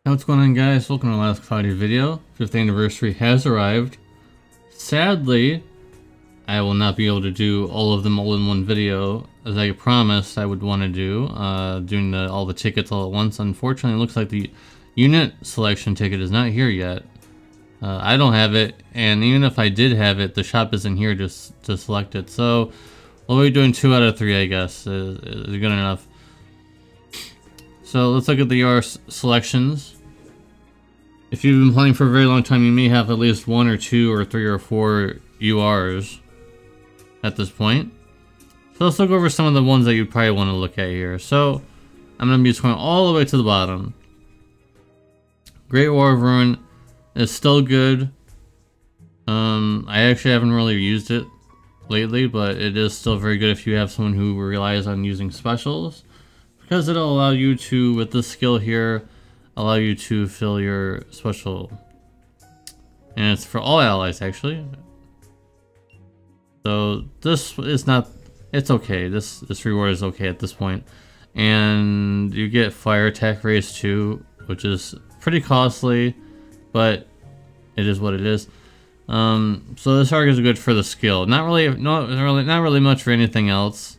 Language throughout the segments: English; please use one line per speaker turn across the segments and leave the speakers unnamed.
Hey, what's going on, guys? Welcome to the last Cloudia video. 5th anniversary has arrived. Sadly, I will not be able to do all of them all in one video, as I promised I would want to do, doing all the tickets all at once. Unfortunately, it looks like the unit selection ticket is not here yet. I don't have it, and even if I did have it, the shop isn't here to select it. So we'll be doing 2 out of 3, I guess, is good enough. So let's look at the UR selections. If you've been playing for a very long time, you may have at least 1 or 2 or 3 or 4 URs at this point. So let's look over some of the ones that you probably want to look at here. So I'm going to be just going all the way to the bottom. Great War of Ruin is still good. I actually haven't really used it lately, but it is still very good if you have someone who relies on using specials, because it'll allow you to, with this skill here, allow you to fill your special, and it's for all allies actually. So this is not, it's okay. This reward is okay at this point, and you get fire attack raise 2, which is pretty costly, but it is what it is. So this arc is good for the skill. Not really much for anything else.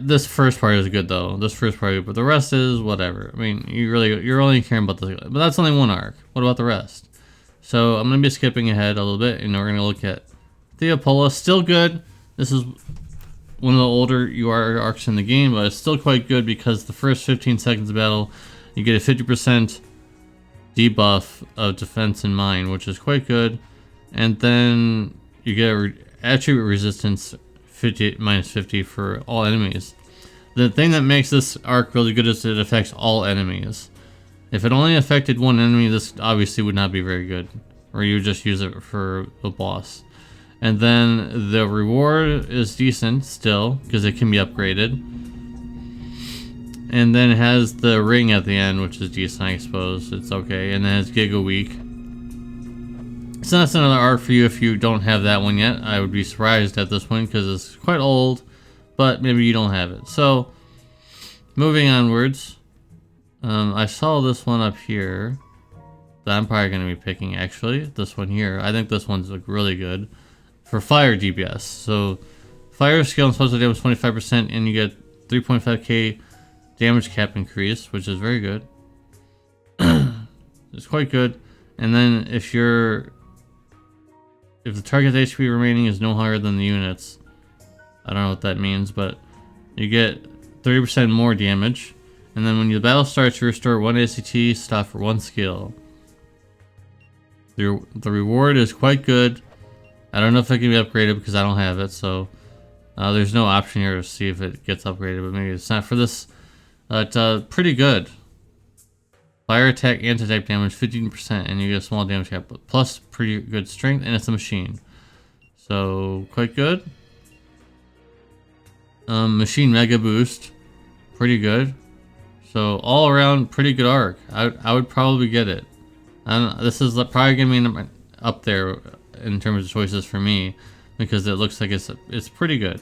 This first part is good though. This first part, but the rest is whatever. I mean, you're only caring about this, but that's only one arc. What about the rest? So I'm gonna be skipping ahead a little bit, and we're gonna look at Theopolis. Still good. This is one of the older UR arcs in the game, but it's still quite good because the first 15 seconds of battle, you get a 50% debuff of defense and mine, which is quite good, and then you get attribute resistance. Minus 50 for all enemies. The thing that makes this arc really good is it affects all enemies. If it only affected one enemy, this obviously would not be very good, or you would just use it for a boss. And then the reward is decent still, because it can be upgraded. And then it has the ring at the end, which is decent, I suppose. It's okay. And then it's Giga Week. So that's another arc for you if you don't have that one yet. I would be surprised at this point because it's quite old, but maybe you don't have it. So, moving onwards, I saw this one up here that I'm probably going to be picking actually. This one here. I think this one's really good for fire DPS. So, fire skill and special damage 25%, and you get 3.5k damage cap increase, which is very good. It's quite good. And then if the target's HP remaining is no higher than the units, I don't know what that means, but you get 30% more damage. And then when the battle starts, you restore 1 ACT stop for 1 skill. The reward is quite good. I don't know if it can be upgraded because I don't have it, so there's no option here to see if it gets upgraded, but maybe it's not for this. It's pretty good. Fire attack, anti-type damage, 15%, and you get a small damage cap, plus pretty good strength, and it's a machine. So, quite good. Machine Mega Boost, pretty good. So, all around, pretty good arc. I would probably get it. This is probably going to be up there in terms of choices for me, because it looks like it's pretty good.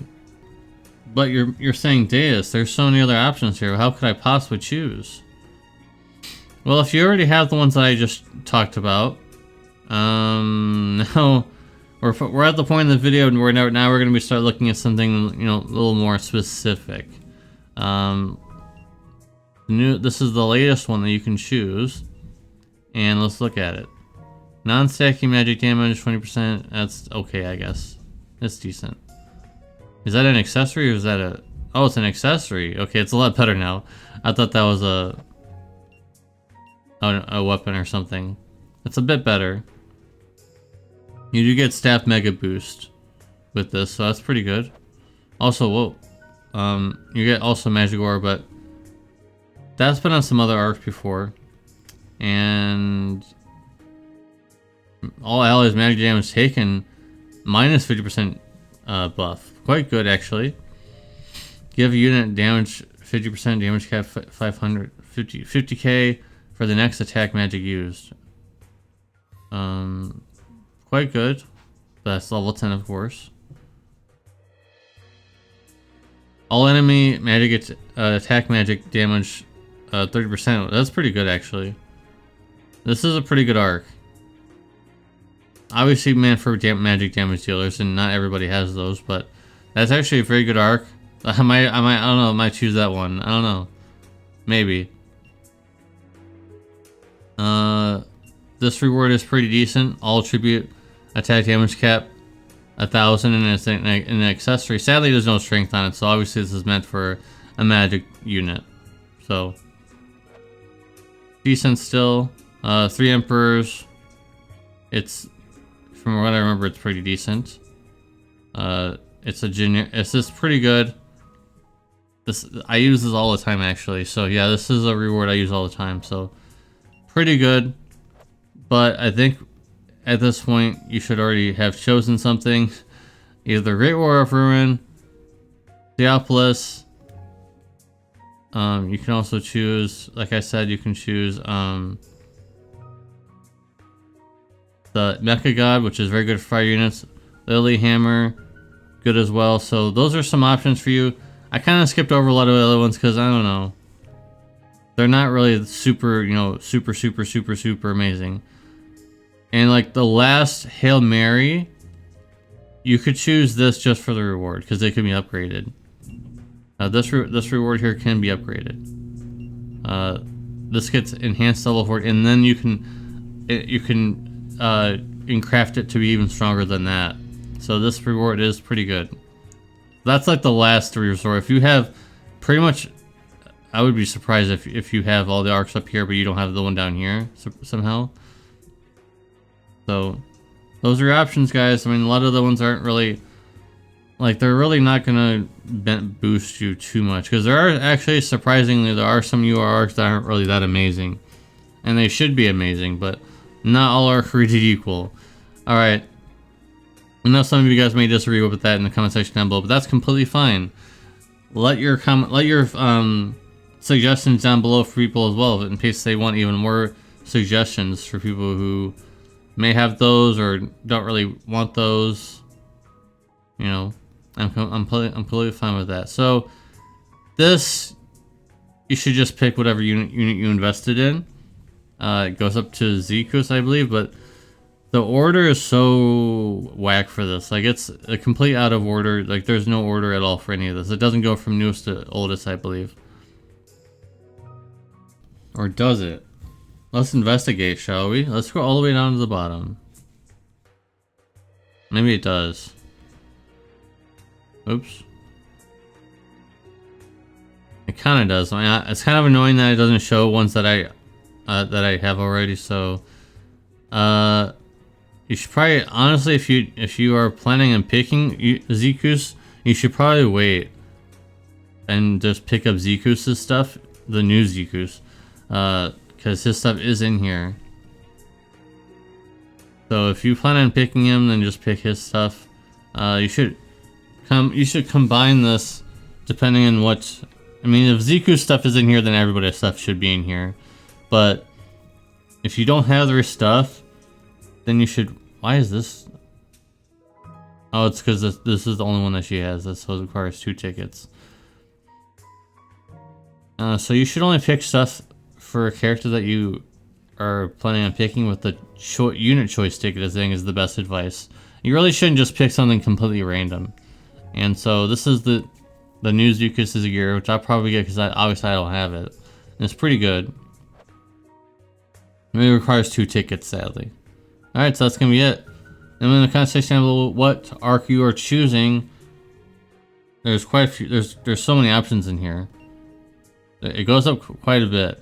But you're saying Deus, there's so many other options here. How could I possibly choose? Well, if you already have the ones that I just talked about, now we're at the point in the video where now we're going to start looking at something, a little more specific. This is the latest one that you can choose, and let's look at it. Non-stacking magic damage, 20%. That's okay, I guess. It's decent. Is that an accessory or is that a? Oh, it's an accessory. Okay, it's a lot better now. I thought that was a weapon or something. It's a bit better. You do get staff mega boost with this, so that's pretty good. Also, whoa, you get also magic aura, but that's been on some other arcs before. And all allies magic damage taken minus 50% buff. Quite good actually. Give unit damage 50% damage cap 50k. For the next attack magic used. Quite good. That's level 10, of course. All enemy magic attack magic damage 30%. That's pretty good actually. This is a pretty good arc. Obviously meant for magic damage dealers, and not everybody has those, but that's actually a very good arc. I don't know, I might choose that one. I don't know. Maybe. This reward is pretty decent. All tribute attack damage cap 1,000, and it's an accessory. Sadly, there's no strength on it, so obviously this is meant for a magic unit. So decent still. 3 emperors. It's, from what I remember, it's pretty decent. It's just pretty good. I use this all the time actually. So yeah, this is a reward I use all the time. So pretty good. But I think at this point you should already have chosen something. Either Great War of Ruin, Theopolis. You can also choose, like I said, you can choose the Mecha God, which is very good for fire units. Lily Hammer, good as well. So those are some options for you. I kind of skipped over a lot of the other ones because I don't know. They're not really super, you know, super amazing. And like the last Hail Mary, you could choose this just for the reward because it can be upgraded. This reward here can be upgraded. This gets enhanced level 4, and then you can craft it to be even stronger than that. So this reward is pretty good. That's like the last resort. If you have pretty much, I would be surprised if you have all the arcs up here, but you don't have the one down here somehow. So those are your options, guys. I mean, a lot of the ones aren't really, like, they're really not gonna boost you too much, because there are actually, surprisingly, there are some UR arcs that aren't really that amazing, and they should be amazing, but not all are created equal. All right. I know some of you guys may disagree with that in the comment section down below, but that's completely fine. Let your suggestions down below for people as well, in case they want even more suggestions for people who may have those or don't really want those. You know, I'm completely fine with that. So this, you should just pick whatever unit you invested in. It goes up to Zekus, I believe, but the order is so whack for this. Like, it's a complete out of order. Like, there's no order at all for any of this. It doesn't go from newest to oldest, I believe. Or does it? Let's investigate, shall we? Let's go all the way down to the bottom. Maybe it does. Oops. It kind of does. I mean, it's kind of annoying that it doesn't show ones that I have already. So, you should probably, honestly, if you are planning on picking Zekus, you should probably wait and just pick up Zekus' stuff, the new Zekus, because his stuff is in here. So if you plan on picking him, then just pick his stuff. You should combine this depending on what. I mean, if Zekus stuff is in here, then everybody's stuff should be in here. But if you don't have their stuff, then you should. Why is this? Oh, it's because this is the only one that she has. That so it requires 2 tickets. So you should only pick stuff for a character that you are planning on picking with the unit choice ticket. I think is the best advice. You really shouldn't just pick something completely random. And so this is the new Zekus gear, which I'll probably get because obviously I don't have it. And it's pretty good. Maybe it requires 2 tickets, sadly. Alright, so that's gonna be it. And in the comment section below what arc you are choosing. There's quite a few, there's so many options in here. It goes up quite a bit.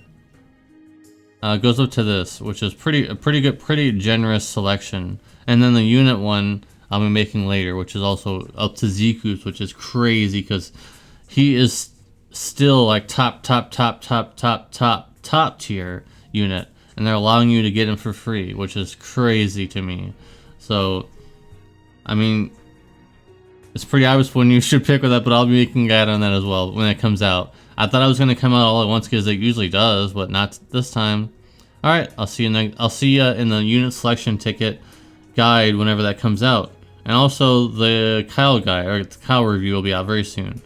It goes up to this, which is a pretty generous selection. And then the unit one I'll be making later, which is also up to Zekus, which is crazy because he is still like top tier unit. And they're allowing you to get him for free, which is crazy to me. So, I mean, it's pretty obvious when you should pick with that, but I'll be making a guide on that as well when it comes out. I thought I was going to come out all at once because it usually does, but not this time. All right, I'll see you in the unit selection ticket guide whenever that comes out, and also the Kyle guide or the Kyle review will be out very soon.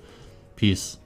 Peace.